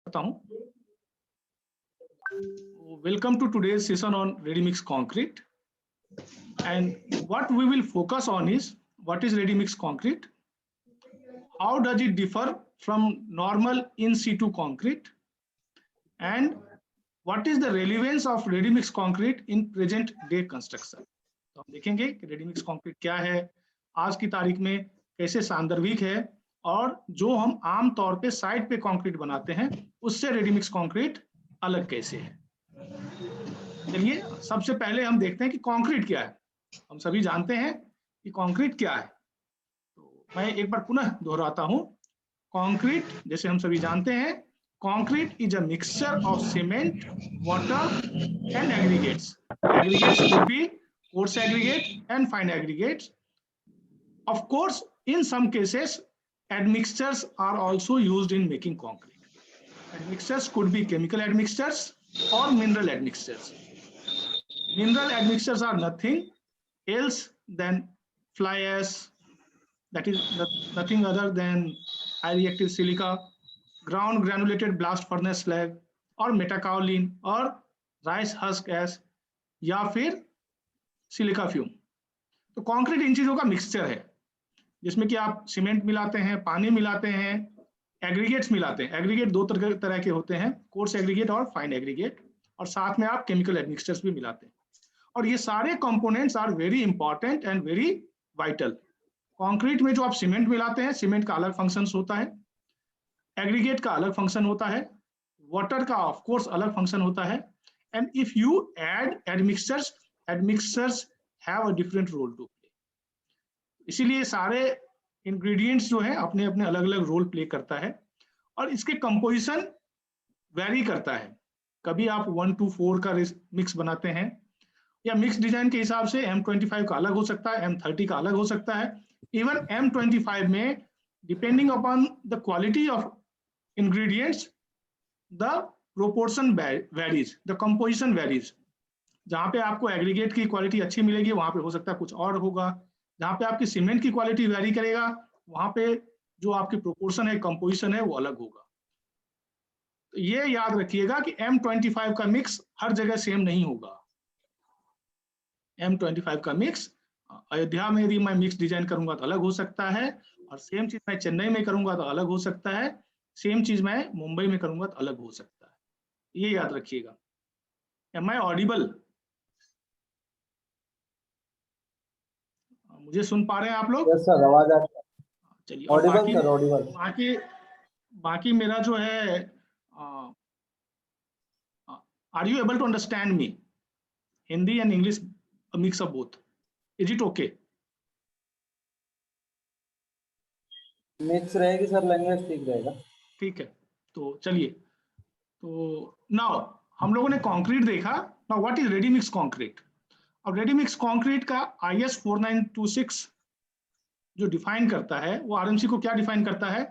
बताऊं। Welcome to today's session on ready mix concrete, and what we will focus on is what is ready mix concrete, how does it differ from normal in situ concrete, and what is the relevance of ready mix concrete in present day construction। तो हम देखेंगे कि ready mix concrete क्या है, आज की तारीख में कैसे सांदर्भिक है, और जो हम आम तौर पे साइट पे कंक्रीट बनाते हैं उससे रेडी मिक्स कंक्रीट अलग कैसे है। चलिए सबसे पहले हम देखते हैं कि कंक्रीट क्या है। हम सभी जानते हैं कि कंक्रीट क्या है, तो मैं एक बार पुनः दोहराता हूं। कंक्रीट जैसे हम सभी जानते हैं, concrete is a mixture of cement, water and aggregates. Aggregates could be coarse aggregate and fine aggregates. Of course, in some cases, admixtures are also used in making concrete. Admixtures could be chemical admixtures or mineral admixtures. Mineral admixtures are nothing else than fly ash, that is nothing other than high reactive silica, ground granulated blast furnace slag, और metakaolin और rice husk ash, या फिर silica fume. तो concrete इन चीजों का mixture है जिसमें कि आप सीमेंट मिलाते हैं, पानी मिलाते हैं, एग्रीगेट्स मिलाते हैं। एग्रीगेट दो तरह के होते हैं, कोर्स एग्रीगेट और फाइन एग्रीगेट, और साथ में आप केमिकल एडमिक्सचर्स भी मिलाते हैं। और ये सारे components are very important and very vital. Concrete में जो आप सीमेंट मिलाते हैं, सीमेंट का अलग फंक्शन होता है, एग्रीगेट का अलग फंक्शन होता है, वाटर का ऑफ कोर्स अलग फंक्शन होता है, and if you add admixtures, admixtures have a different role to play। इसीलिए सारे इंग्रेडिएंट्स जो है अपने अपने अलग अलग रोल प्ले करता है, और इसके कंपोजिशन वेरी करता है। कभी आप 1:4 का मिक्स बनाते हैं, या मिक्स डिजाइन के हिसाब से M25 का अलग हो सकता है, M30 का अलग हो सकता है। इवन M25 में depending upon the quality of ingredients the proportion varies, the composition varies. जहां पे आपको एग्रीगेट की क्वालिटी अच्छी मिलेगी वहां पे हो सकता है कुछ और होगा, जहां पे आपकी सीमेंट की क्वालिटी वेरी करेगा वहां पे जो आपकी प्रोपोर्शन है, कंपोजिशन है, वो अलग होगा। तो ये याद रखिएगा कि M25 का मिक्स हर जगह सेम नहीं होगा। M25 का मिक्स अयोध्या में यदि मैं मिक्स डिजाइन करूंगा तो अलग हो सकता है, और सेम चीज मैं चेन्नई में करूंगा तो अलग हो सकता है, सेम चीज मैं मुंबई में करूंगा तो अलग हो सकता है। ये याद रखिएगा। Am I audible? मुझे सुन पा रहे हैं आप लोग? यस सर, आवाज आ रही है। चलिए, ऑडिबल सर, ऑडिबल। बाकी मेरा जो है, are you able to understand me? Hindi and English mix of both, is it okay? Mix रहेगी सर, लैंग्वेज ठीक रहेगा। ठीक है, तो चलिए। तो नाउ हम लोगों ने कंक्रीट देखा। Now what is ready mix concrete? अब रेडी मिक्स कंक्रीट का IS 4926 जो डिफाइन करता है, वो आरएमसी को क्या डिफाइन करता है?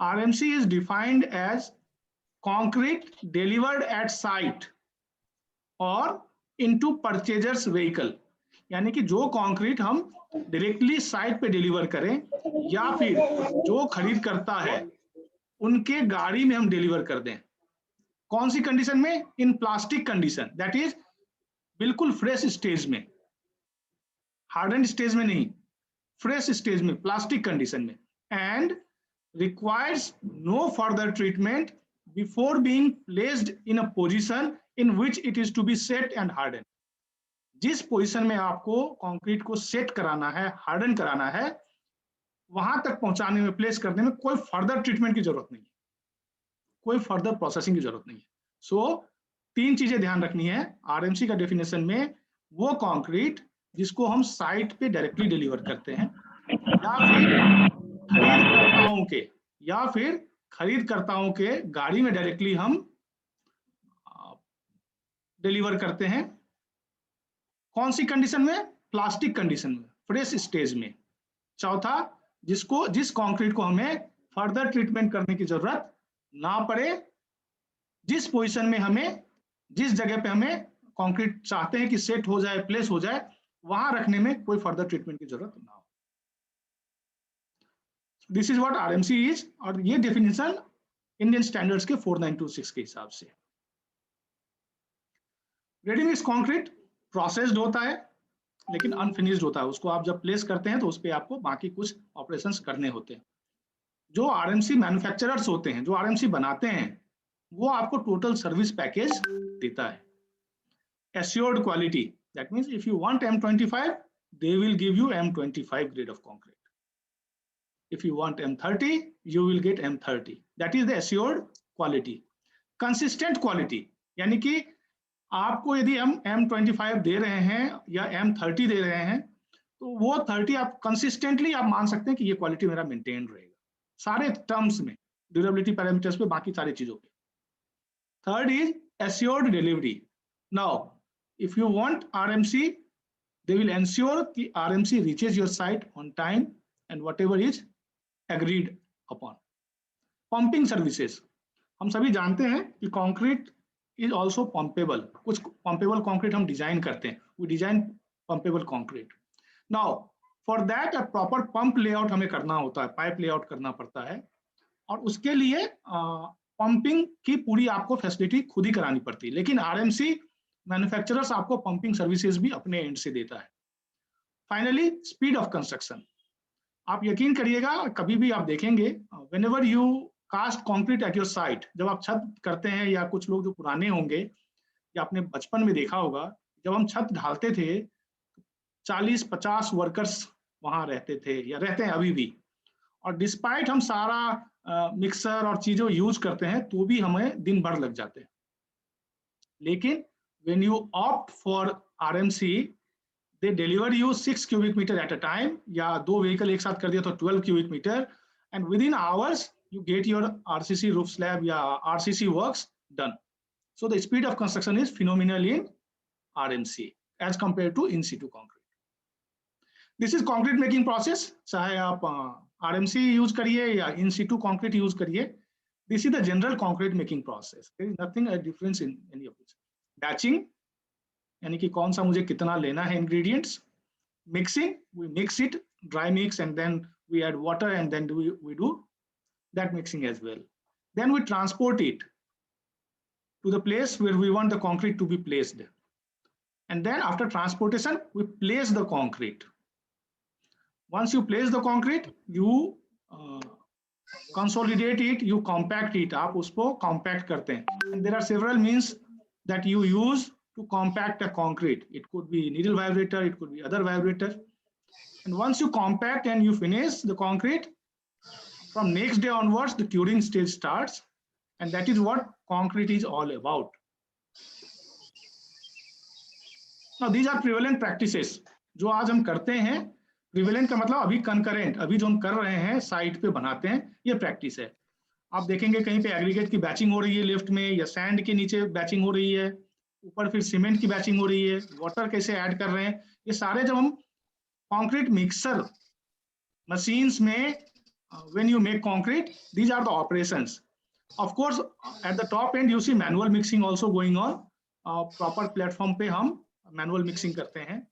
RMC is defined as concrete delivered at site or into purchaser's vehicle. यानी कि जो कंक्रीट हम डायरेक्टली साइट पे डिलीवर करें, या फिर जो खरीद करता है उनके गाड़ी में हम डिलीवर कर दें। कौन सी कंडीशन में? In plastic condition, that is बिल्कुल फ्रेश स्टेज में, हार्डन स्टेज में नहीं, फ्रेश स्टेज में, प्लास्टिक कंडीशन में। And requires no further treatment before being placed in a position in which it is to be set and harden. जिस पोजीशन में आपको कंक्रीट को सेट कराना है, हार्डन कराना है, वहां तक पहुंचाने में, प्लेस करने में कोई फर्दर ट्रीटमेंट की जरूरत नहीं है, कोई फर्दर प्रोसेसिंग की जरूरत नहीं है। सो तीन चीजें ध्यान रखनी है आरएमसी का डेफिनेशन में। वो कंक्रीट जिसको हम साइट पे डायरेक्टली डिलीवर करते हैं, या फिर खरीदकर्ताओं के गाड़ी में डायरेक्टली हम डिलीवर करते हैं। कौन सी कंडीशन में? प्लास्टिक कंडीशन में, फ्रेश स्टेज में। चौथा, जिस कंक्रीट को हमें फर्दर ट्रीटमेंट करने की जरूरत ना पड़े, जिस पोजीशन में हमें, जिस जगह पे हमें कंक्रीट चाहते हैं कि सेट हो जाए, प्लेस हो जाए, वहां रखने में कोई फर्दर ट्रीटमेंट की जरूरत ना हो। This is what RMC is, और ये डेफिनेशन इंडियन स्टैंडर्ड्स के 4926 के हिसाब से। रेडी मिक्स कंक्रीट प्रोसेस्ड होता है लेकिन अनफिनिश्ड होता है, उसको आप जब प्लेस करते हैं तो उस पर आपको बाकी कुछ ऑपरेशंस करने होते हैं। जो आरएमसी मैन्युफैक्चरर्स होते हैं, जो आरएमसी बनाते हैं, वो आपको टोटल सर्विस पैकेज देता है। Assured quality, that means if you want M25, they will give you M25 grade of concrete. If you want M30, you will get M30. That is the assured quality. Consistent quality, यानी कि आपको यदि हम M25 दे रहे हैं या M30 दे रहे हैं तो वो 30 आप कंसिस्टेंटली आप मान सकते हैं कि ये क्वालिटी मेरा मेंटेन रहेगा सारे टर्म्स में, ड्यूरेबिलिटी पैरामीटर्स पे, बाकी सारी चीजों पे। Third is assured delivery. Now if you want RMC, they will ensure कि RMC reaches your site on time and whatever is agreed upon. Pumping services, हम सभी जानते हैं कि concrete is also pumpable. कुछ pumpable concrete हम design करते हैं, we design pumpable concrete. Now for that a proper pump layout हमें करना होता है, पाइप लेआउट करना पड़ता है, और उसके लिए पंपिंग की पूरी आपको फैसिलिटी खुद ही करानी पड़ती है। लेकिन आरएमसी मैन्युफैक्चरर्स आपको पंपिंग सर्विसेज भी अपने एंड से देता है। फाइनली स्पीड ऑफ कंस्ट्रक्शन, आप यकीन करिएगा कभी भी आप देखेंगे whenever you cast concrete at your site, जब आप छत करते हैं, या कुछ लोग जो पुराने होंगे या आपने बचपन में देखा होगा, जब हम छत ढालते थे 40-50 वर्कर्स वहां रहते थे या रहते हैं अभी भी, और डिस्पाइट हम सारा मिक्सर और चीजों यूज करते हैं तो भी हमें दिन भर लग जाते हैं। लेकिन when you opt for RMC, they deliver you 6 cubic meter at a time, या 2 व्हीकल एक साथ कर दिया तो 12 cubic meter, and within hours you get your RCC roof slab या RCC works done. So the speed of construction is phenomenal in RMC as compared to in situ concrete. This is concrete making process, चाहे आप RMC use करिए या in situ concrete use करिए, this is the general concrete making process. There is nothing a difference in any of this. Batching, यानी कि कौन सा मुझे कितना लेना है ingredients. Mixing, we mix it, dry mix, and then we add water, and then we do that mixing as well. Then we transport it to the place where we want the concrete to be placed. And then after transportation, we place the concrete. Once you place the concrete, you consolidate it, you compact it, आप उसको compact करते हैं. And there are several means that you use to compact a concrete. It could be needle vibrator, it could be other vibrator. And once you compact and you finish the concrete, from next day onwards the curing stage starts, and that is what concrete is all about. Now these are prevalent practices जो आज हम करते हैं। Prevalent का मतलब अभी concurrent, अभी जो हम कर रहे हैं साइट पे बनाते हैं, ये प्रैक्टिस है। आप देखेंगे कहीं पे एग्रीगेट की बैचिंग हो रही है लिफ्ट में, या सैंड के नीचे बैचिंग हो रही है, ऊपर फिर सीमेंट की बैचिंग हो रही है, वाटर कैसे ऐड कर रहे हैं, ये सारे जब हम कंक्रीट मिक्सर मशीन्स में when you make concrete, these are the operations. Of course at the top and you see manual mixing also going on, proper platform पे हम मैनुअल मिक्सिंग करते हैं।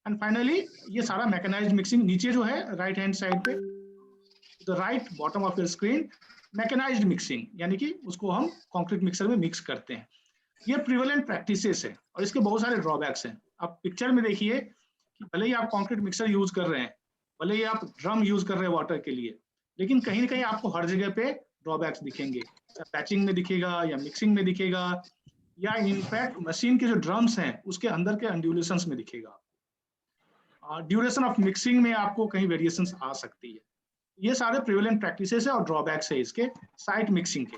एंड फाइनली ये सारा मैकेनाइज्ड मिक्सिंग नीचे जो है राइट हैंड साइड पे, the right bottom of your screen, mechanized mixing, यानी कि उसको हम कंक्रीट मिक्सर में मिक्स करते हैं। ये प्रिवेलेंट प्रैक्टिसेस है और इसके बहुत सारे ड्रॉबैक्स हैं। आप पिक्चर में देखिए कि भले ही आप कंक्रीट मिक्सर यूज कर रहे हैं, भले ही आप ड्रम यूज कर रहे हैं वाटर के लिए, लेकिन कहीं ना कहीं आपको हर जगह पे ड्रॉबैक्स दिखेंगे। पैचिंग में दिखेगा या मिक्सिंग में दिखेगा, या इनफैक्ट मशीन के जो ड्रम्स हैं उसके अंदर के अंड्यूलेशंस में दिखेगा। ड्यूरेशन ऑफ मिक्सिंग में आपको कहीं वेरिएशंस आ सकती है। ये सारे प्रिवेलेंट प्रैक्टिसेस है और ड्रॉबैक्स है इसके साइट मिक्सिंग के।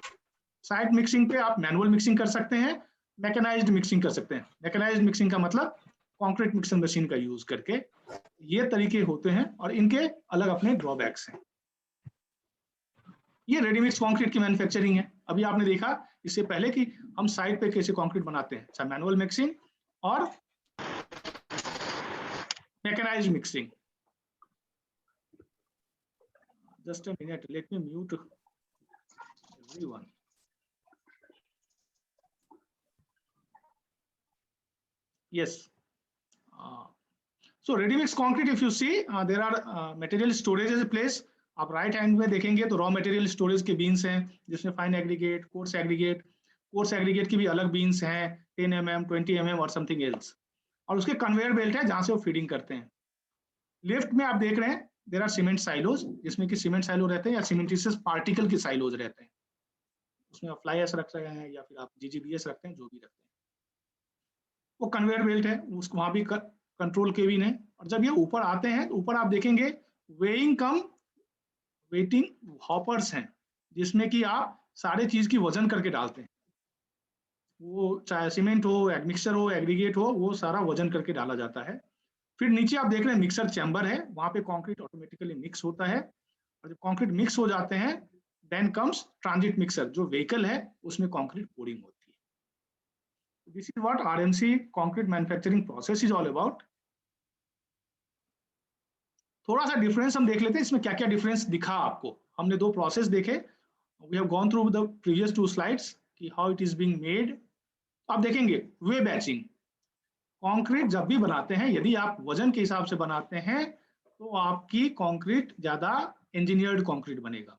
साइट मिक्सिंग पे आप मैनुअल मिक्सिंग कर सकते हैं, मैकेनाइज्ड मिक्सिंग कर सकते हैं। मैकेनाइज्ड मिक्सिंग का मतलब कंक्रीट मिक्सिंग मशीन का यूज करके, ये तरीके होते हैं और इनके अलग अपने ड्रॉबैक्स हैं। ये रेडीमिक्स कंक्रीट की मैन्युफैक्चरिंग है। अभी आपने देखा इससे पहले कि हम साइट पे कैसे कंक्रीट बनाते हैं, चाहे मैनुअल मिक्सिंग और mechanized mixing. Just a minute, let me mute everyone. Yes. So ready mix concrete, if you see, there are material storage as a place. आप राइट हैंड में देखेंगे तो रॉ मटेरियल स्टोरेज के beans हैं, जिसमें fine aggregate, coarse aggregate की भी अलग बीन्स हैं, 10 mm, 20 mm और समथिंग एल्स। और उसके कन्वेयर बेल्ट है जहां से वो फीडिंग करते हैं। लेफ्ट में आप देख रहे हैं देयर आर सीमेंट साइलोज, जिसमें कि सीमेंट साइलो रहते हैं या सीमेंटिशियस पार्टिकल के साइलोज रहते हैं। उसमें आप फ्लाई एश रख रहे हैं या फिर आप GGBS रखते हैं, जो भी रखते हैं। वो कन्वेयर बेल्ट है, उसको वहां भी कंट्रोल केबिन है। और जब ये ऊपर आते हैं तो ऊपर आप देखेंगे वेइंग कम वेटिंग हॉपर्स हैं, जिसमें कि आप सारे चीज की वजन करके डालते हैं। वो चाहे सीमेंट हो, एडमिक्सचर हो, एग्रीगेट हो, वो सारा वजन करके डाला जाता है। फिर नीचे आप देख रहे हैं मिक्सर चैम्बर है, वहां पे कंक्रीट ऑटोमेटिकली मिक्स होता है। और जब कंक्रीट मिक्स हो जाते हैं देन कम्स ट्रांजिट मिक्सर, जो व्हीकल है उसमें कंक्रीट पोरिंग होती है। This is what RMC concrete manufacturing process is all about. थोड़ा सा डिफरेंस हम देख लेते हैं, इसमें क्या क्या डिफरेंस दिखा आपको। हमने दो प्रोसेस देखे, we have gone through the previous 2 slides कि how it is being made. आप देखेंगे वे बैचिंग, कंक्रीट जब भी बनाते हैं यदि आप वजन के हिसाब से बनाते हैं तो आपकी कंक्रीट ज्यादा इंजीनियर्ड कंक्रीट बनेगा।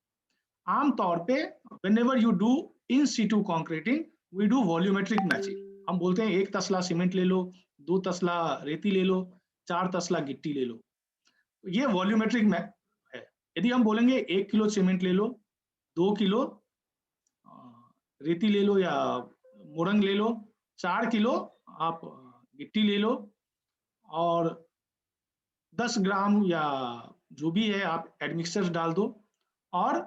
आमतौर पे whenever you do in situ concreting we do volumetric matching. हम बोलते हैं 1 तसला सीमेंट ले लो, 2 तसला रेती ले लो, 4 तसला गिट्टी ले लो, ये वॉल्यूमेट्रिक है। यदि हम बोलेंगे 1 किलो सीमेंट ले लो, 2 किलो रेती ले लो या मोरंग ले लो, 4 किलो आप गिट्टी ले लो, और 10 ग्राम या जो भी है आप एडमिक्सचर डाल दो, और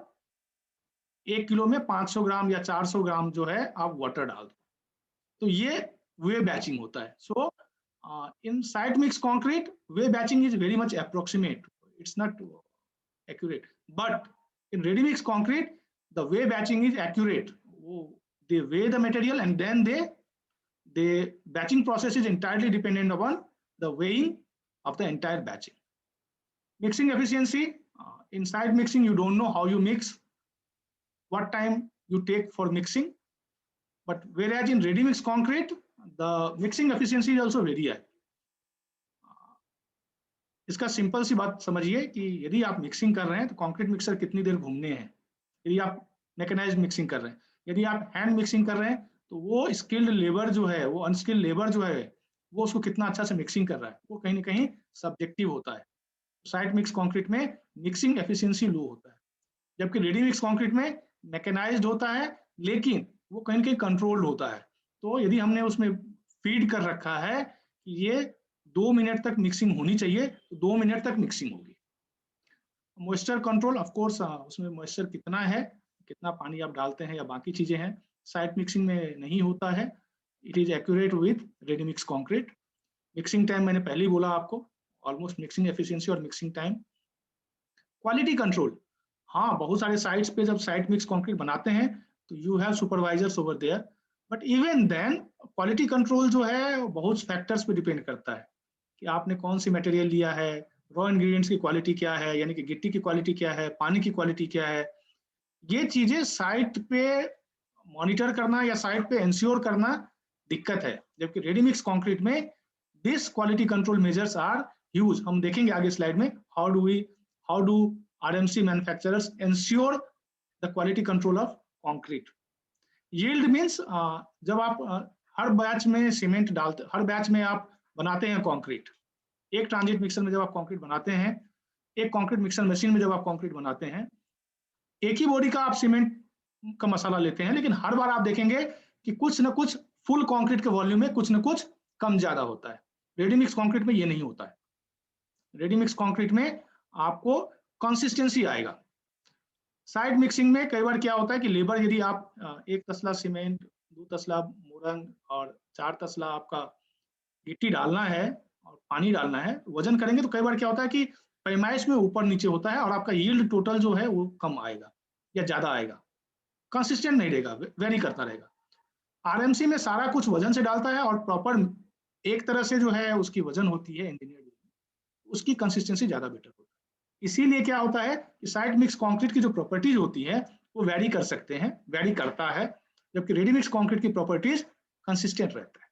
1 किलो में 500 ग्राम या 400 ग्राम जो है आप वाटर डाल दो। तो ये वे बैचिंग होता है। So in site mix concrete weigh batching is very much approximate, it's not accurate, but in ready mix concrete the weigh batching is accurate. They weigh the material and then the batching process is entirely dependent upon the weighing of the entire batching. Mixing efficiency, inside mixing you don't know how you mix, what time you take for mixing, but whereas in ready mix concrete the mixing efficiency is also very high. इसका simple सी बात समझिए कि यदि आप mixing कर रहे हैं तो कंक्रीट मिक्सर कितनी देर घूमने हैं, यदि आप मैकेनाइज्ड मिक्सिंग कर रहे हैं। यदि आप हैंड मिक्सिंग कर रहे हैं तो वो स्किल्ड लेबर जो है, वो अनस्किल्ड लेबर जो है, वो उसको कितना अच्छा से मिक्सिंग कर रहा है, वो कहीं ना कहीं सब्जेक्टिव होता है। साइड मिक्स कंक्रीट में मिक्सिंग एफिशिएंसी लो होता है, जबकि रेडी मिक्स कंक्रीट में मैकेनाइज्ड होता है लेकिन वो कहीं ना कहीं कंट्रोल्ड होता है। तो यदि हमने उसमें फीड कर रखा है कि ये 2 मिनट तक मिक्सिंग होनी चाहिए तो 2 मिनट तक मिक्सिंग होगी। मॉइस्चर कंट्रोल, ऑफ कोर्स उसमें मॉइस्चर कितना है, कितना पानी आप डालते हैं या बाकी चीजें हैं, साइड मिक्सिंग में नहीं होता है। It is accurate with ready mix concrete. Mixing time मैंने पहले ही बोला आपको, ऑलमोस्ट मिक्सिंग एफिशिएंसी और मिक्सिंग टाइम। क्वालिटी कंट्रोल, हाँ बहुत सारे साइट्स पे जब साइड मिक्स कंक्रीट बनाते हैं तो you have supervisors over there, but even then quality control जो है बहुत फैक्टर्स पे डिपेंड करता है कि आपने कौन सी मटेरियल लिया है, रॉ इंग्रेडिएंट्स की क्वालिटी क्या है, यानी कि गिट्टी की क्वालिटी क्या है, पानी की क्वालिटी क्या है। ये चीजें साइट पे मॉनिटर करना या साइट पे इंश्योर करना दिक्कत है, जबकि रेडी मिक्स कंक्रीट में this quality control measures are huge. हम देखेंगे आगे स्लाइड में how do RMC manufacturers ensure the quality control of concrete. Yield means जब आप हर बैच में सीमेंट डालते, हर बैच में आप बनाते हैं कंक्रीट, एक ट्रांजिट मिक्सर में जब आप कंक्रीट बनाते हैं, एक कंक्रीट मिक्सर मशीन में जब आप कंक्रीट बनाते हैं, एक ही बॉडी का आप सीमेंट का मसाला लेते हैं, लेकिन हर बार आप देखेंगे कि कुछ ना कुछ फुल कंक्रीट के वॉल्यूम में कुछ ना कुछ कम ज्यादा होता है। रेडी मिक्स कंक्रीट में ये नहीं होता है। रेडी मिक्स कंक्रीट में आपको कंसिस्टेंसी आएगा। साइड मिक्सिंग में कई बार क्या होता है कि लेबर, यदि आप 1 तसला सीमेंट, 2 तसला मोरंग और 4 तसला आपका गिट्टी डालना है और पानी डालना है, वजन करेंगे तो कई बार क्या होता है कि पैमाइश में ऊपर नीचे होता है और आपका यील्ड टोटल जो है वो कम आएगा या ज्यादा आएगा, कंसिस्टेंट नहीं रहेगा, वेरी करता रहेगा। RMC में सारा कुछ वजन से डालता है और प्रॉपर एक तरह से जो है उसकी वजन होती है इंजीनियर, उसकी कंसिस्टेंसी ज्यादा बेटर होती है। इसीलिए क्या होता है कि साइड मिक्स कंक्रीट की जो प्रॉपर्टीज होती है वो वेरी कर सकते हैं, वेरी करता है, जबकि रेडी मिक्स कंक्रीट की प्रॉपर्टीज कंसिस्टेंट रहता है।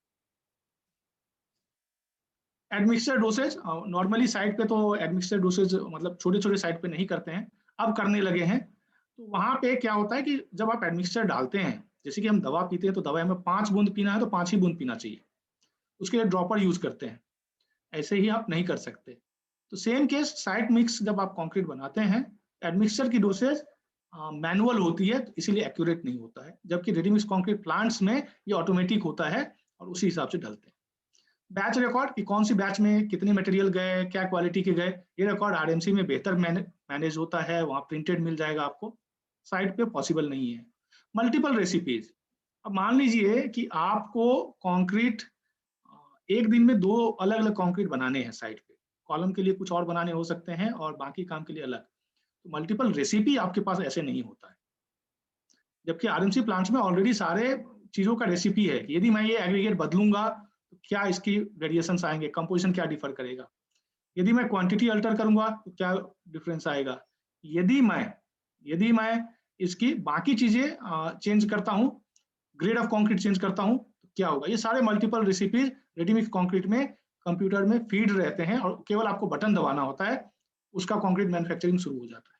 एडमिक्सचर डोसेज, नॉर्मली साइड पे तो एडमिक्सचर डोसेज मतलब छोटे छोटे साइड पे नहीं करते हैं, अब करने लगे हैं। तो वहां पे क्या होता है कि जब आप एडमिक्सचर डालते हैं, जैसे कि हम दवा पीते हैं तो दवा में 5 बूंद पीना है तो 5 ही बूंद पीना चाहिए, उसके लिए ड्रॉपर यूज करते हैं, ऐसे ही आप नहीं कर सकते। तो सेम केस साइट मिक्स जब आप कंक्रीट बनाते हैं, एडमिक्सचर की डोसेज मैनुअल होती है, तो इसीलिए एक्यूरेट नहीं होता है, जबकि रेडी मिक्स कंक्रीट प्लांट्स में ये ऑटोमेटिक होता है और उसी हिसाब से डलते हैं। बैच रिकॉर्ड कि कौन सी बैच में कितने मटेरियल गए, क्या क्वालिटी के गए, ये रिकॉर्ड आरएमसी में बेहतर मैनेज होता है, वहाँ प्रिंटेड मिल जाएगा आपको, साइट पे पॉसिबल नहीं है। मल्टीपल रेसिपीज, अब मान लीजिए कि आपको कंक्रीट एक दिन में 2 अलग अलग कंक्रीट बनाने हैं साइट पे, कॉलम के लिए कुछ और बनाने हो सकते हैं और बाकी काम के लिए अलग, तो मल्टीपल रेसिपी आपके पास ऐसे नहीं होता है। जबकि आरएमसी प्लांट्स में ऑलरेडी सारे चीजों का रेसिपी है, यदि मैं ये एग्रीगेट बदलूंगा तो क्या इसकी वेरिएशंस आएंगे, कंपोजिशन क्या डिफर करेगा, यदि मैं क्वांटिटी अल्टर करूंगा तो क्या डिफरेंस आएगा, यदि मैं इसकी बाकी चीजें चेंज करता हूँ, ग्रेड ऑफ कंक्रीट चेंज करता हूँ तो क्या होगा। ये सारे मल्टीपल रेसिपीज रेडीमिक्स कंक्रीट में कंप्यूटर में फीड रहते हैं और केवल आपको बटन दबाना होता है, उसका कंक्रीट मैन्युफैक्चरिंग शुरू हो जाता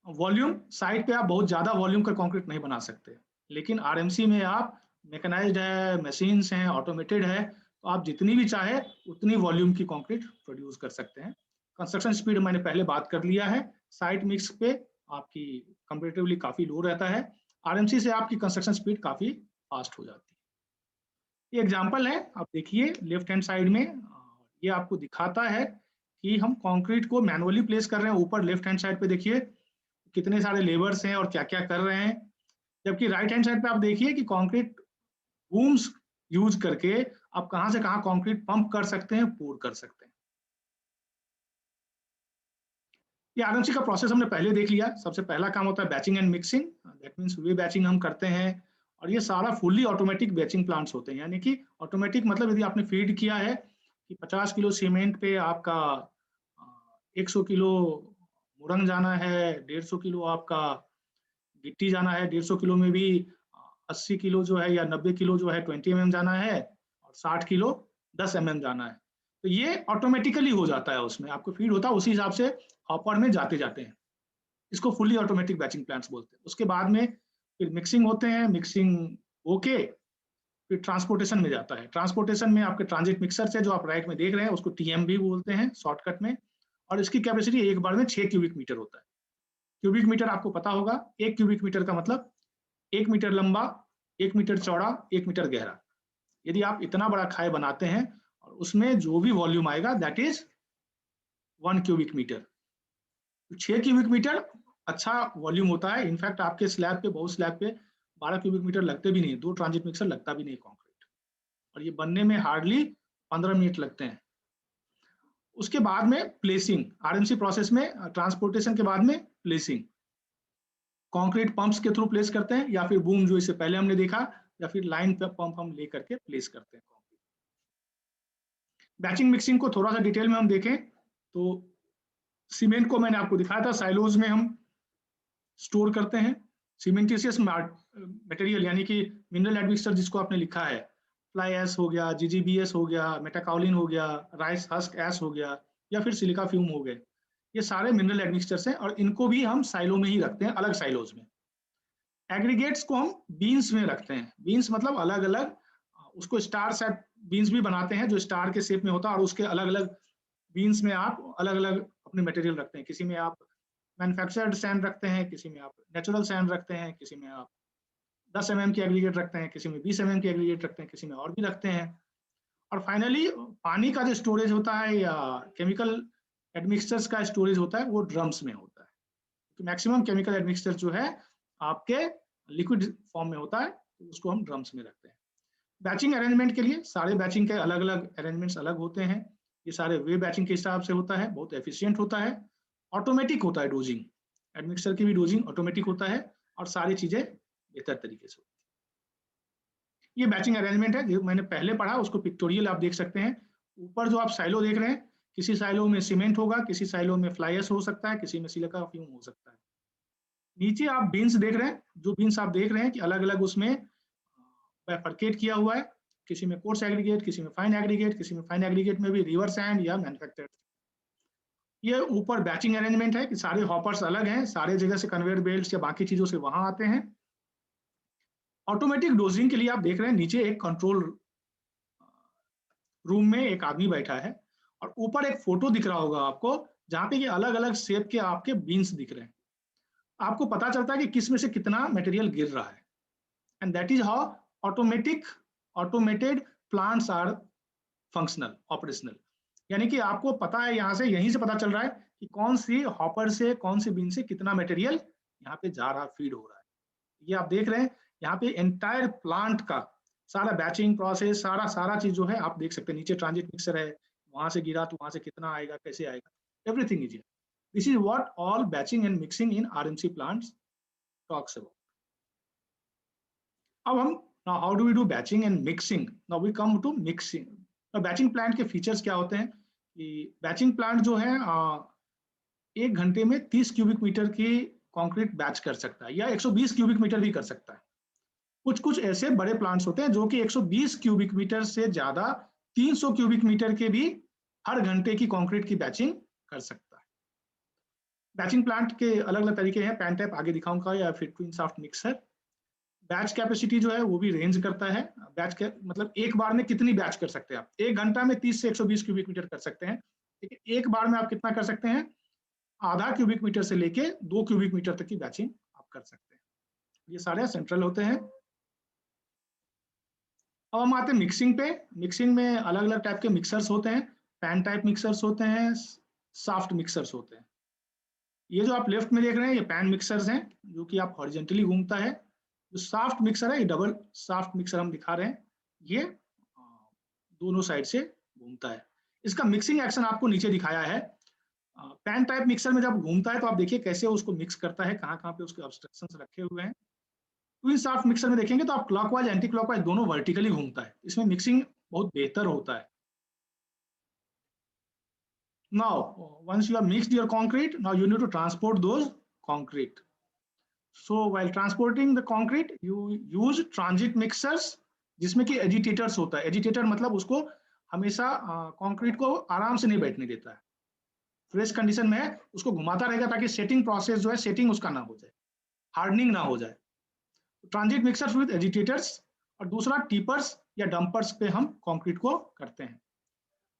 है। वॉल्यूम, साइट पे आप बहुत ज्यादा वॉल्यूम का कंक्रीट नहीं बना सकते, लेकिन आरएमसी में आप मैकेनाइज्ड है, मशीन्स हैं, ऑटोमेटेड है, तो आप जितनी भी चाहे उतनी वॉल्यूम की कंक्रीट प्रोड्यूस कर सकते हैं। कंस्ट्रक्शन स्पीड मैंने पहले बात कर लिया है, साइट मिक्स पे आपकी कंपेरेटिवली काफी लो रहता है, आरएमसी से आपकी कंस्ट्रक्शन स्पीड काफी फास्ट हो जाती है। ये एग्जांपल है, आप देखिए लेफ्ट हैंड साइड में, ये आपको दिखाता है कि हम कंक्रीट को मैनुअली प्लेस कर रहे हैं। ऊपर लेफ्ट हैंड साइड पे देखिए कितने सारे लेबर्स हैं और क्या क्या कर रहे हैं, जबकि राइट हैंड साइड पे आप देखिए कि कंक्रीट बूम्स यूज करके आप कहां से कहां कंक्रीट पंप कर सकते हैं, पोर कर सकते हैं। ये आरएमसी का प्रोसेस हमने पहले देख लिया। सबसे पहला काम होता है batching and mixing, that means way batching हम करते हैं, और ये सारा फुल्ली ऑटोमेटिक बैचिंग प्लांट्स होते हैं, यानी कि ऑटोमेटिक मतलब यदि आपने फीड किया है कि 50 किलो सीमेंट पे आपका 100 किलो मुरंग जाना है, 150 किलो आपका गिट्टी जाना है, 150 किलो में भी 80 किलो जो है या 90 किलो जो है 20 mm जाना है, और 60 किलो 10 mm जाना है, तो ये ऑटोमेटिकली हो जाता है, उसमें आपको फीड होता है उसी हिसाब से हॉपर में जाते जाते हैं। इसको फुल्ली ऑटोमेटिक बैचिंग प्लांट्स बोलते हैं। उसके बाद में फिर मिक्सिंग होते हैं, मिक्सिंग ओके, फिर ट्रांसपोर्टेशन में जाता है। ट्रांसपोर्टेशन में आपके ट्रांजिट मिक्सर से जो आप राइट में देख रहे हैं उसको टीएम भी बोलते हैं शॉर्टकट में, और इसकी कैपेसिटी एक बार में 6 क्यूबिक मीटर होता है। क्यूबिक मीटर आपको पता होगा, 1 क्यूबिक मीटर का मतलब 1 मीटर लंबा, 1 मीटर चौड़ा, 1 मीटर गहरा। यदि आप इतना बड़ा खाई बनाते हैं और उसमें जो भी वॉल्यूम आएगा that is 1 cubic meter. 6 cubic meter अच्छा वॉल्यूम होता है। इनफैक्ट आपके स्लैब पे, बहुत स्लैब पे 12 क्यूबिक मीटर लगते भी नहीं, 2 ट्रांजिट मिक्सर लगता भी नहीं कंक्रीट, और ये बनने में हार्डली 15 मिनट लगते हैं। उसके बाद में प्लेसिंग, आरएमसी प्रोसेस में ट्रांसपोर्टेशन के बाद में प्लेसिंग, कंक्रीट पंप्स के थ्रू प्लेस करते हैं, या फिर बूम जो इससे पहले हमने देखा, या फिर लाइन पे पंप हम ले करके प्लेस करते हैं। बैचिंग मिक्सिंग को थोड़ा सा डिटेल में हम देखें तो सीमेंट को मैंने आपको दिखाया था, साइलोज में हम स्टोर करते हैं सीमेंटिशियस मटेरियल, यानी कि मिनरल एडमिक्सचर जिसको आपने लिखा है, फ्लाई एस हो गया, जीजीबीएस हो गया, मेटाकाउलिन हो गया, राइस हस्क एस हो गया, या फिर सिलिका फ्यूम हो गए, ये सारे मिनरल एडमिक्सचर्स हैं और इनको भी हम साइलो में ही रखते हैं, अलग साइलोज में। एग्रीगेट्स को हम बीन्स में रखते हैं, बीन्स मतलब अलग अलग, उसको स्टार सेट बीन्स भी बनाते हैं जो स्टार के शेप में होता है, और उसके अलग अलग बीन्स में आप अलग अलग अपने मटेरियल रखते हैं। किसी में आप मैन्युफैक्चर्ड सैंड रखते हैं, किसी में आप नेचुरल सैंड रखते हैं, किसी में आप 10 mm की एग्रीगेट रखते हैं, किसी में 20 mm की एग्रीगेट रखते हैं, किसी में और भी रखते हैं। और फाइनली पानी का जो स्टोरेज होता है या केमिकल एडमिक्सचर्स का स्टोरेज होता है वो ड्रम्स में होता है, तो मैक्सिमम केमिकल एडमिक्सचर जो है आपके लिक्विड फॉर्म में होता है, तो उसको हम ड्रम्स में रखते हैं। बैचिंग अरेंजमेंट के लिए सारे बैचिंग के अलग अलग अरेंजमेंट्स अलग होते हैं, ये सारे वे बैचिंग के हिसाब से होता है, बहुत एफिशिएंट होता है, ऑटोमेटिक होता है डोजिंग, एडमिक्सचर की भी डोजिंग ऑटोमेटिक होता है, और सारी चीजें बेहतर तरीके से होती है। ये बैचिंग अरेंजमेंट है जो मैंने पहले पढ़ा, उसको पिक्टोरियल आप देख सकते हैं। ऊपर जो आप साइलो देख रहे हैं, किसी साइलो में सीमेंट होगा, किसी साइलो में फ्लाई एश हो सकता है, किसी में सिलिका फ्यूम हो सकता है। नीचे आप बीन्स देख रहे हैं, जो बीन्स आप देख रहे हैं कि अलग अलग उसमें बाइफरकेट किया हुआ है, किसी में कोर्स एग्रीगेट, किसी में फाइन एग्रीगेट, किसी में फाइन एग्रीगेट में भी रिवर सैंड या मैन्युफैक्चर्ड। ये ऊपर बैचिंग अरेंजमेंट है कि सारे हॉपर्स अलग हैं, सारे जगह से कन्वेयर बेल्ट या बाकी चीजों से वहां आते हैं। ऑटोमेटिक डोजिंग के लिए आप देख रहे हैं नीचे एक कंट्रोल रूम में एक आदमी बैठा है और ऊपर एक फोटो दिख रहा होगा आपको, जहाँ पे ये अलग अलग शेप के आपके बीन्स दिख रहे हैं। आपको पता चलता है कि किस में से कितना मटेरियल गिर रहा है। And that is how automated plants are functional operational. यानी कि आपको पता है, यहाँ से यहीं से पता चल रहा है कि कौन सी हॉपर से कौन सी बीन से कितना मटेरियल यहाँ पे जा रहा, फीड हो रहा है। ये आप देख रहे हैं यहाँ पे एंटायर प्लांट का सारा बैचिंग प्रोसेस, सारा सारा चीज जो है आप देख सकते हैं। नीचे ट्रांजिट मिक्सर है, वहां से गिरा तो वहां से कितना आएगा, कैसे आएगा, everything is here. This is what all batching and mixing in RMC plants talks about. अब हम now how do we do batching and mixing? Now we come to mixing. Now batching plant के features क्या होते हैं कि batching plant जो है 1 घंटे में 30 क्यूबिक मीटर की कंक्रीट बैच कर सकता है या 120 क्यूबिक मीटर भी कर सकता है। कुछ कुछ ऐसे बड़े प्लांट्स होते हैं जो कि 120 क्यूबिक मीटर से ज्यादा 300 क्यूबिक मीटर के भी हर घंटे की कंक्रीट की बैचिंग कर सकता है। बैचिंग प्लांट के अलग अलग तरीके हैं, पैन टाइप आगे दिखाऊंगा, या फिर twin shaft mixer. Batch capacity जो है वो भी रेंज करता है। बैच के मतलब एक बार में कितनी बैच कर सकते हैं आप, 1 घंटा में 30 से 120 क्यूबिक मीटर कर सकते हैं। ठीक है, एक बार में आप कितना कर सकते हैं, आधा क्यूबिक मीटर से लेके 2 क्यूबिक मीटर तक की बैचिंग आप कर सकते हैं। ये सारे सेंट्रल होते हैं। अब हम आते हैं मिक्सिंग पे। मिक्सिंग में अलग अलग टाइप के मिक्सर्स होते हैं, पैन टाइप मिक्सर्स होते हैं, सॉफ्ट मिक्सर्स होते हैं। ये जो आप लेफ्ट में देख रहे हैं ये पैन मिक्सर्स हैं, जो कि आप हॉरिजेंटली घूमता है। जो सॉफ्ट मिक्सर है, ये डबल सॉफ्ट मिक्सर हम दिखा रहे हैं, ये दोनों साइड से घूमता है। इसका मिक्सिंग एक्शन आपको नीचे दिखाया है। पैन टाइप मिक्सर में जब घूमता है तो आप देखिए कैसे उसको मिक्स करता है, कहाँ कहाँ पे उसके ऑब्स्ट्रक्शंस रखे हुए हैं। ट्विन शाफ्ट मिक्सर में देखेंगे तो आप क्लॉकवाइज एंटी क्लॉकवाइज दोनों वर्टिकली घूमता है, इसमें मिक्सिंग बहुत बेहतर होता है। Now, once you have mixed your concrete, now you need to transport those concrete. So while transporting the concrete, you use transit mixers, जिसमें कि एजिटेटर्स होता है। एजिटेटर मतलब उसको हमेशा कंक्रीट को आराम से नहीं बैठने देता है, फ्रेश कंडीशन में है उसको घुमाता रहेगा ताकि सेटिंग प्रोसेस जो है सेटिंग उसका ना हो जाए, हार्डनिंग ना हो जाए। Transit mixers with agitators. और दूसरा टिपर्स या डंपर्स पे हम कंक्रीट को करते हैं।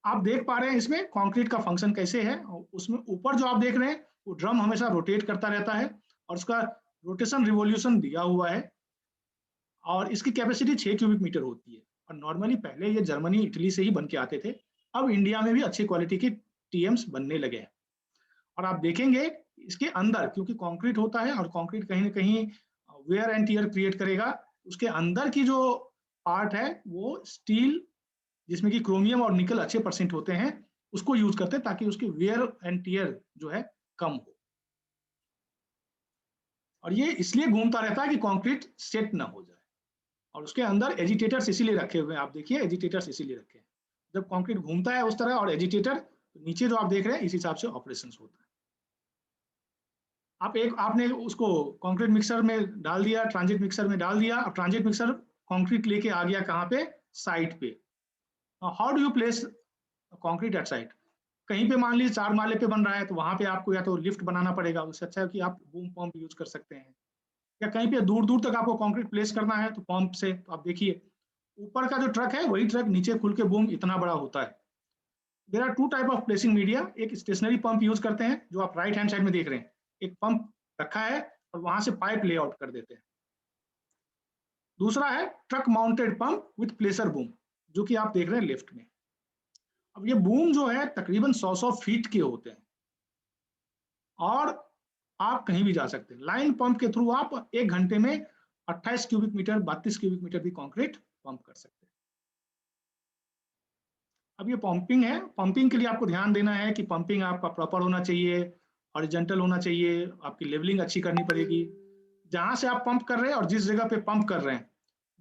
आप देख पा रहे हैं इसमें कंक्रीट का फंक्शन कैसे है। उसमें ऊपर जो आप देख रहे हैं वो ड्रम हमेशा रोटेट करता रहता है और उसका रोटेशन रिवोल्यूशन दिया हुआ है और इसकी कैपेसिटी 6 क्यूबिक मीटर होती है। और नॉर्मली पहले ये जर्मनी इटली से ही बन के आते थे, अब इंडिया में भी अच्छी क्वालिटी की टीएम्स बनने लगे हैं। और आप देखेंगे इसके अंदर, क्योंकि कंक्रीट होता है और कंक्रीट कहीं ना कहीं वेयर एंड टियर क्रिएट करेगा, उसके अंदर की जो पार्ट है वो स्टील, जिसमें कि क्रोमियम और निकल अच्छे परसेंट होते हैं, उसको यूज करते हैं ताकि उसकी वेयर एंड टियर जो है कम हो। और ये इसलिए घूमता रहता है कि कंक्रीट सेट ना हो जाए। और उसके अंदर एजिटेटर्स इसीलिए रखे हुए हैं, आप देखिए एजिटेटर्स इसीलिए रखे हैं। जब कंक्रीट घूमता है उस तरह और एजिटेटर तो नीचे जो आप देख रहे हैं इस हिसाब से ऑपरेशन होता है। आपने उसको कंक्रीट मिक्सर में डाल दिया, ट्रांजिट मिक्सर में डाल दिया। अब ट्रांजिट मिक्सर कंक्रीट लेके आ गया कहाँ पे, साइट पे। How do you place concrete eight site? कहीं पे मान लीजिए 4 माले पे बन रहा है तो वहां पे आपको या तो लिफ्ट बनाना पड़ेगा, उससे अच्छा है कि आप बूम पंप यूज कर सकते हैं। या कहीं पे दूर दूर तक आपको कंक्रीट प्लेस करना है तो पंप से, तो आप देखिए ऊपर का जो ट्रक है वही ट्रक नीचे खुल के बूम इतना बड़ा होता है। There are 2 type of placing media. एक स्टेशनरी पंप यूज करते हैं जो आप राइट हैंड साइड में देख रहे हैं, एक पंप रखा है और वहां से पाइप लेआउट कर देते हैं। दूसरा है truck mounted pump with प्लेसर boom, जो कि आप देख रहे हैं लेफ्ट में। अब ये बूम जो है तकरीबन 100 फीट के होते हैं और आप कहीं भी जा सकते हैं। लाइन पंप के थ्रू आप 1 घंटे में 28 क्यूबिक मीटर 32 क्यूबिक मीटर भी कंक्रीट पंप कर सकते हैं। अब ये पंपिंग है। पंपिंग के लिए आपको ध्यान देना है कि पंपिंग आपका प्रॉपर होना चाहिए, हॉरिजॉन्टल होना चाहिए, आपकी लेवलिंग अच्छी करनी पड़ेगी। जहां से आप पंप कर रहे हैं और जिस जगह पे पंप कर रहे हैं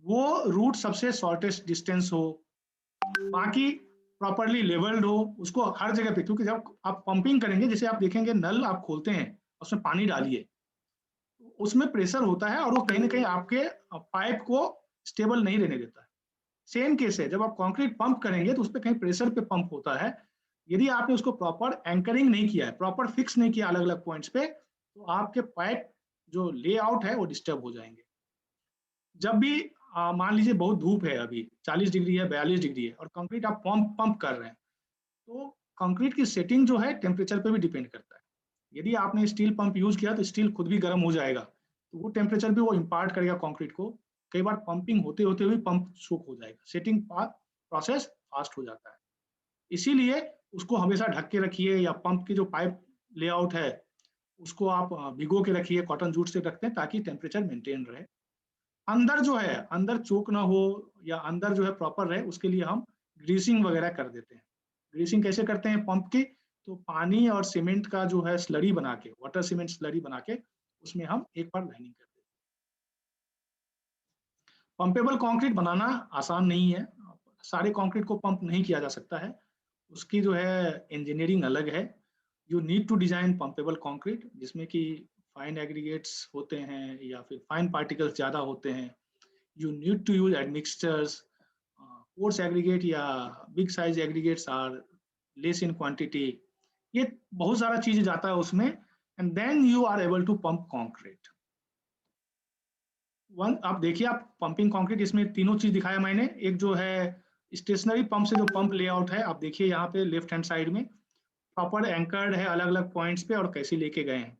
वो रूट सबसे शॉर्टेस्ट डिस्टेंस हो, बाकी प्रॉपरली लेवल्ड हो, उसको हर जगह पे। क्योंकि जब आप पंपिंग करेंगे, जैसे आप देखेंगे नल आप खोलते हैं उसमें पानी डालिए, उसमें प्रेशर होता है और वो कहीं ना कहीं आपके पाइप को स्टेबल नहीं रहने देता है। सेम केस है, जब आप कंक्रीट पंप करेंगे तो उस पर कहीं प्रेशर पे पंप होता है, यदि आपने उसको प्रॉपर एंकरिंग नहीं किया है, प्रॉपर फिक्स नहीं किया अलग अलग पॉइंट्स पे, तो आपके पाइप जो लेआउट है वो डिस्टर्ब हो जाएंगे। जब भी मान लीजिए बहुत धूप है, अभी 40 डिग्री है, 42 डिग्री है, और कंक्रीट आप पंप कर रहे हैं, तो कंक्रीट की सेटिंग जो है टेम्परेचर पे भी डिपेंड करता है। यदि आपने स्टील पंप यूज किया तो स्टील खुद भी गर्म हो जाएगा, तो वो टेम्परेचर भी वो इम्पार्ट करेगा कंक्रीट को। कई बार पंपिंग होते होते भी पंप सूख हो जाएगा, सेटिंग प्रोसेस फास्ट हो जाता है। इसीलिए उसको हमेशा ढक के रखिए, या पंप की जो पाइप लेआउट है उसको आप भिगो के रखिए, कॉटन जूट से रखते हैं ताकि टेम्परेचर मेंटेन रहे। अंदर जो है, अंदर चोक ना हो या अंदर जो है प्रॉपर रहे, उसके लिए हम ग्रीसिंग वगैरह कर देते हैं। ग्रीसिंग कैसे करते हैं पंप की? तो पानी और सीमेंट का जो है स्लरी बना के, वाटर सीमेंट स्लरी बना के, उसमें हम एक बार लाइनिंग कर देते हैं। पंपेबल कंक्रीट बनाना आसान नहीं है, सारे कंक्रीट को पंप नहीं किया जा सकता है, उसकी जो है इंजीनियरिंग अलग है। You need to design pumpable concrete, जिसमें कि फाइन एग्रीगेट्स होते हैं या फिर फाइन पार्टिकल्स ज़्यादा होते हैं। You need to use admixtures, coarse aggregate या big size aggregates are less in quantity. ये बहुत सारा चीज जाता है उसमें, and then you are able to pump concrete. वन आप देखिए, आप पंपिंग कंक्रीट, इसमें तीनों चीज दिखाया मैंने। एक जो है स्टेशनरी पंप से जो पंप लेआउट है, आप देखिए यहाँ पे लेफ्ट हैंड साइड में प्रॉपर एंकर्ड है अलग अलग पॉइंट्स पे, और कैसे लेके गए हैं।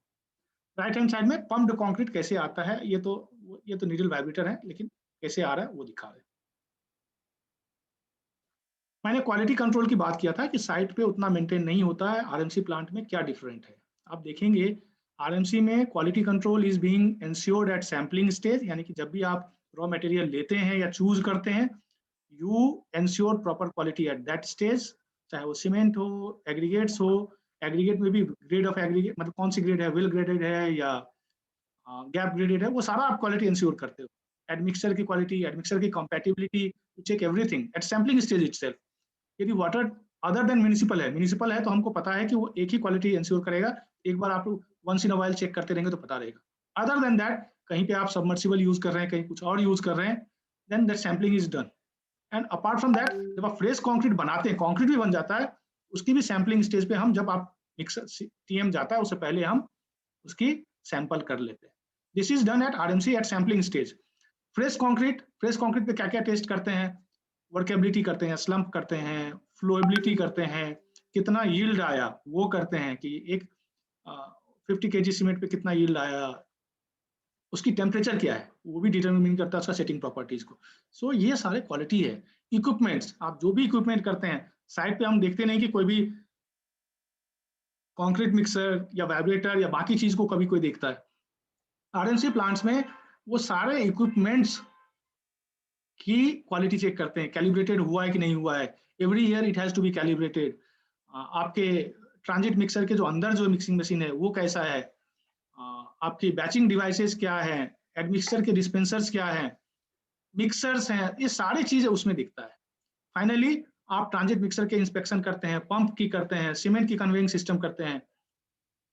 राइट हैंड साइड में पंप्ड कंक्रीट कैसे आता है, ये तो नीडल वाइब्रेटर है, लेकिन कैसे आ रहा है वो दिखा रहे हैं। मैंने क्वालिटी कंट्रोल की बात किया था कि साइट पे उतना मेंटेन नहीं होता है, आरएमसी प्लांट में क्या डिफरेंट है। आप देखेंगे आरएमसी में quality control is being ensured at sampling stage, यानी कि जब भी आप रॉ मटेरियल लेते हैं या चूज करते हैं, you ensure proper quality at that stage. चाहे वो सीमेंट हो, एग्रीगेट्स हो, एग्रीगेट में भी ग्रेड ऑफ एग्रीगेट, मतलब कौन सी ग्रेड है, वेल ग्रेडेड है या गैप ग्रेडेड है, वो सारा आप क्वालिटी इंश्योर करते हो। एडमिक्सचर की क्वालिटी, एडमिक्सचर की compatibility, you check everything at sampling stage itself. यदि वाटर अदर देन म्यूनिसिपल है तो हमको पता है कि वो एक ही क्वालिटी इंश्योर करेगा। एक बार आप once in a while check करते रहेंगे तो पता रहेगा। अदर देन दैट, कहीं पे आप सबमर्सिबल यूज कर रहे हैं, कहीं कुछ और यूज कर रहे हैं, then that sampling is done. And apart from that, जब आप फ्रेश कॉन्क्रीट बनाते हैं, कॉन्क्रीट भी बन जाता है, उसकी भी सैम्पलिंग स्टेज पे हम, जब आप मिक्सर टीएम जाता है उससे पहले हम उसकी सैंपल कर लेते हैं। This is done at RMC at sampling stage. Fresh concrete पे क्या क्या टेस्ट करते हैं? वर्केबिलिटी करते हैं, स्लम्प करते हैं, फ्लोएबिलिटी करते हैं, कितना यील्ड आया वो करते हैं, कि एक 50 केजी सीमेंट पे कितना यील्ड आया, उसकी टेम्परेचर क्या है, वो भी डिटरमिन करता है उसका सेटिंग प्रॉपर्टीज को। सो ये सारे क्वालिटी है। इक्विपमेंट्स, आप जो भी इक्विपमेंट करते हैं साइट पे, हम देखते नहीं कि कोई भी कंक्रीट मिक्सर या वाइब्रेटर या बाकी चीज को कभी कोई देखता है। आरएमसी प्लांट्स में वो सारे इक्विपमेंट्स की क्वालिटी चेक करते हैं, कैलिब्रेटेड हुआ है कि नहीं हुआ है। Every year it has to be calibrated. आपके ट्रांजिट मिक्सर के जो अंदर जो मिक्सिंग मशीन है वो कैसा है, आपकी बैचिंग डिवाइसेस क्या है, एडमिक्सर के डिस्पेंसर्स क्या है, मिक्सर्स हैं, ये सारी चीजें उसमें दिखता है। फाइनली आप ट्रांजिट मिक्सर के इंस्पेक्शन करते हैं, पंप की करते हैं, सीमेंट की कन्वेइंग सिस्टम करते हैं।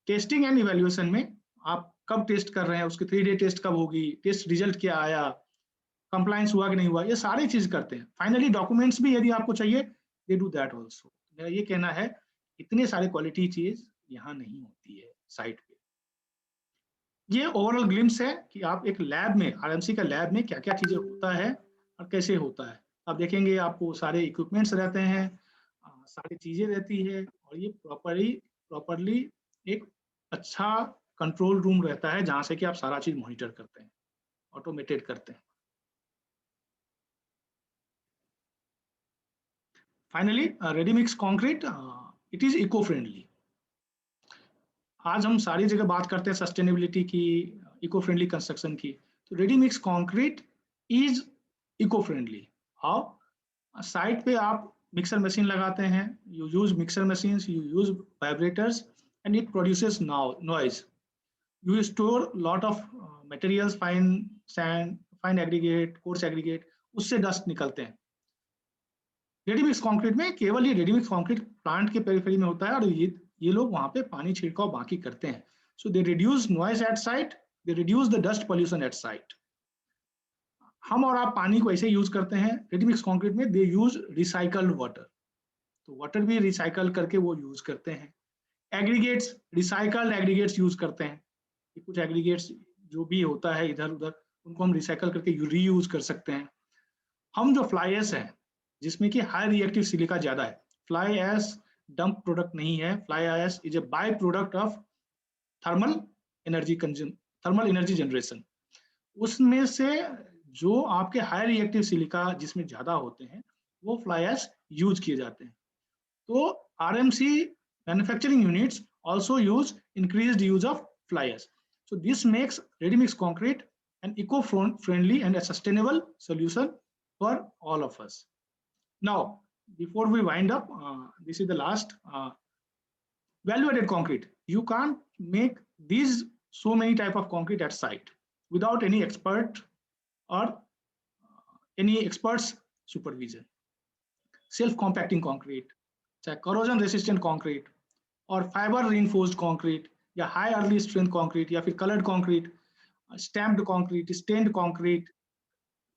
टेस्टिंग एंड इवेल्युएशन में आप कब टेस्ट कर रहे हैं, उसकी 3 डे टेस्ट कब होगी, टेस्ट रिजल्ट क्या आया, कंप्लायंस हुआ कि नहीं हुआ, ये सारी चीज करते हैं। फाइनली डॉक्यूमेंट्स भी यदि आपको चाहिए, दे डू दैट ऑल्सो। मेरा ये कहना है, इतने सारे क्वालिटी चीज यहाँ नहीं होती है साइट पे। ये ओवरऑल ग्लिम्स है कि आप एक लैब में, आरएमसी का लैब में क्या क्या चीजें होता है और कैसे होता है। आप देखेंगे आपको सारे इक्विपमेंट्स रहते हैं, सारी चीजें रहती है, और ये प्रॉपरली एक अच्छा कंट्रोल रूम रहता है, जहाँ से कि आप सारा चीज मॉनिटर करते हैं, ऑटोमेटेड करते हैं। Finally ready mix concrete, it is eco friendly. आज हम सारी जगह बात करते हैं सस्टेनेबिलिटी की, इको फ्रेंडली कंस्ट्रक्शन की, तो ready mix concrete is eco friendly. How? Site पे आप मिक्सर मशीन लगाते हैं, you use mixer machines, you use vibrators, and it produces noise. You store lot of materials, fine sand, fine aggregate, coarse aggregate, उससे dust निकलते हैं। Ready mix concrete में केवल ये रेडी मिक्स कंक्रीट प्लांट के periphery में होता है, और ये लोग वहां पे पानी छिड़काव बाकी करते हैं। So they reduce noise at site, they reduce the dust pollution at site. हम और आप पानी को ऐसे यूज करते हैं, रेडी मिक्स कंक्रीट में दे यूज रिसाइकल्ड वाटर। तो वाटर भी रिसाइकल करके वो यूज करते हैं। एग्रीगेट्स, रिसाइकल्ड एग्रीगेट्स यूज करते हैं कि कुछ एग्रीगेट्स जो भी होता है इधर उधर उनको हम रिसाइकल करके रीयूज कर सकते हैं। हम जो फ्लाई ऐश है जिसमें कि हाई रिएक्टिव सिलिका ज्यादा है, फ्लाई ऐश डंप प्रोडक्ट नहीं है, fly ash is a by product of thermal energy consume, thermal energy generation. उसमें से जो आपके हाई रिएक्टिव सिलिका जिसमें ज्यादा होते हैं वो फ्लाई ऐश यूज किए जाते हैं। तो RMC manufacturing units also use increased use of fly ash. So this makes ready-mix concrete an eco-friendly and a sustainable solution for all of us. Now, before we wind up, this is the last value-added concrete. You can't make these so many type of concrete at site without any expert or any experts supervision. Self-compacting concrete, चाहे corrosion resistant concrete और fibre reinforced concrete या high early strength concrete या फिर coloured concrete, stamped concrete, stained concrete,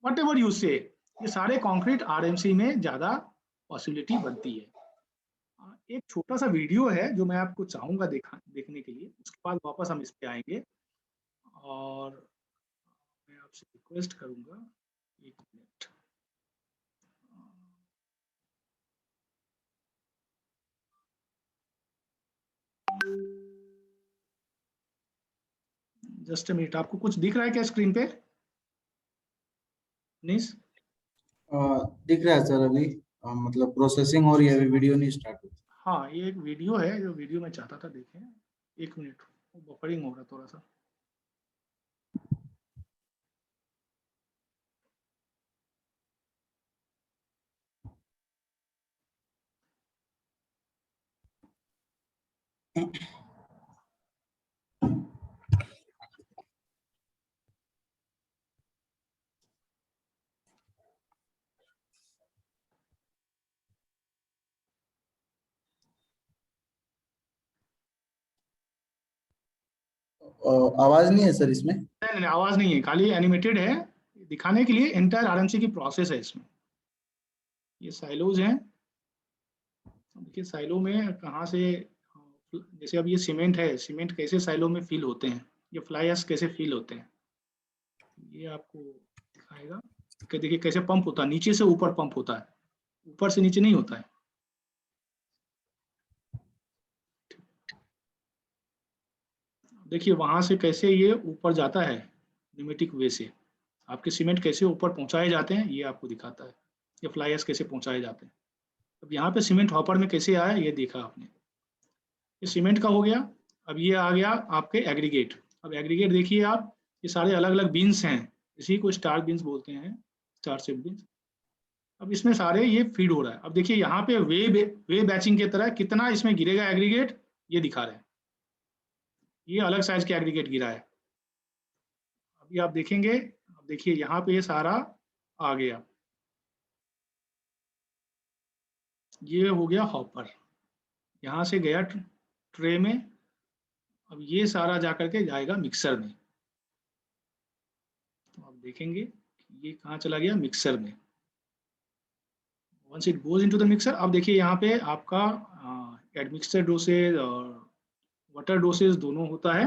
whatever you say, ये सारे concrete RMC में ज्यादा possibility बनती है। एक छोटा सा वीडियो है जो मैं आपको चाहूंगा देखने के लिए, उसके बाद वापस हम इस पे आएंगे और मैं आपसे रिक्वेस्ट करूंगा 1 मिनट। जस्ट अ मिनट, आपको कुछ दिख रहा है क्या स्क्रीन पे? नीस दिख रहा है सर अभी, मतलब प्रोसेसिंग हो रही है, अभी वीडियो नहीं स्टार्ट हुई। हाँ, ये एक वीडियो है जो वीडियो मैं चाहता था देखें। 1 मिनट, बफरिंग हो रहा थोड़ा सा। आवाज नहीं है सर इसमें? नहीं, आवाज नहीं है, खाली एनिमेटेड है, दिखाने के लिए एंटायर RMC की प्रोसेस है इसमें। ये साइलोज हैं, देखिए साइलो में कहाँ से, जैसे अब ये सीमेंट है, सीमेंट कैसे साइलो में फिल होते हैं, ये फ्लाई ऐश कैसे फिल होते हैं, ये आपको दिखाएगा कि देखिए कैसे पंप होता है, नीचे से ऊपर पंप होता है, ऊपर से नीचे नहीं होता है। देखिए वहां से कैसे ये ऊपर जाता है न्यूमेटिक वे से, आपके सीमेंट कैसे ऊपर पहुंचाए जाते हैं ये आपको दिखाता है, ये फ्लाई ऐश कैसे पहुंचाए जाते हैं। अब यहाँ पे सीमेंट हॉपर में कैसे आया ये देखा आपने, ये सीमेंट का हो गया। अब ये आ गया आपके एग्रीगेट। अब एग्रीगेट देखिए आप, ये सारे अलग अलग बीन्स हैं, इसी को स्टार बीन्स बोलते हैं, स्टार शेप बीन्स। अब इसमें सारे ये फीड हो रहा है। अब देखिए यहाँ पे वे बैचिंग की तरह कितना इसमें गिरेगा एग्रीगेट, ये दिखा रहे हैं, ये अलग साइज के एग्रीगेट गिरा है। अभी आप देखेंगे, अब देखिए यहाँ पे ये सारा आ गया, ये हो गया हॉपर, यहाँ से गया ट्रे में। अब ये सारा जाकर के जाएगा मिक्सर में, तो आप देखेंगे ये कहाँ चला गया, मिक्सर में। Once it goes into the mixer, अब देखिए यहाँ पे आपका एडमिक्सर डोसेज और वाटर डोसेज दोनों होता है।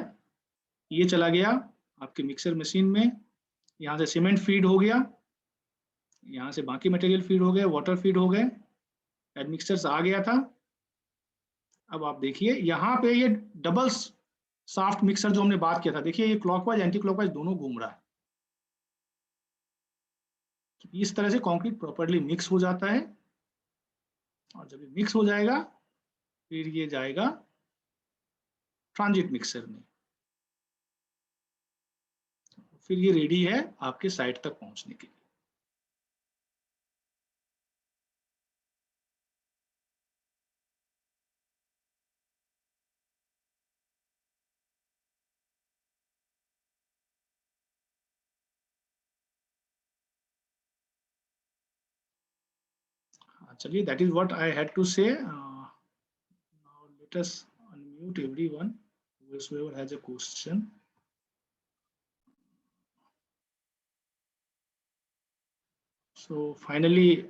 ये चला गया आपके मिक्सर मशीन में, यहाँ से सीमेंट फीड हो गया, यहाँ से बाकी मटेरियल फीड हो गए, वाटर फीड हो गए, एडमिक्सर आ गया था। अब आप देखिए यहाँ पे ये डबल साफ्ट मिक्सर जो हमने बात किया था, देखिए ये क्लॉकवाइज एंटी क्लॉकवाइज दोनों घूम रहा है। तो इस तरह से कंक्रीट प्रॉपर्ली मिक्स हो जाता है, और जब ये मिक्स हो जाएगा फिर ये जाएगा ट्रांजिट मिक्सर में, फिर ये रेडी है आपके साइट तक पहुंचने के लिए। चलिए, that is what I had to say. Now let us unmute everyone whoever has a question. So finally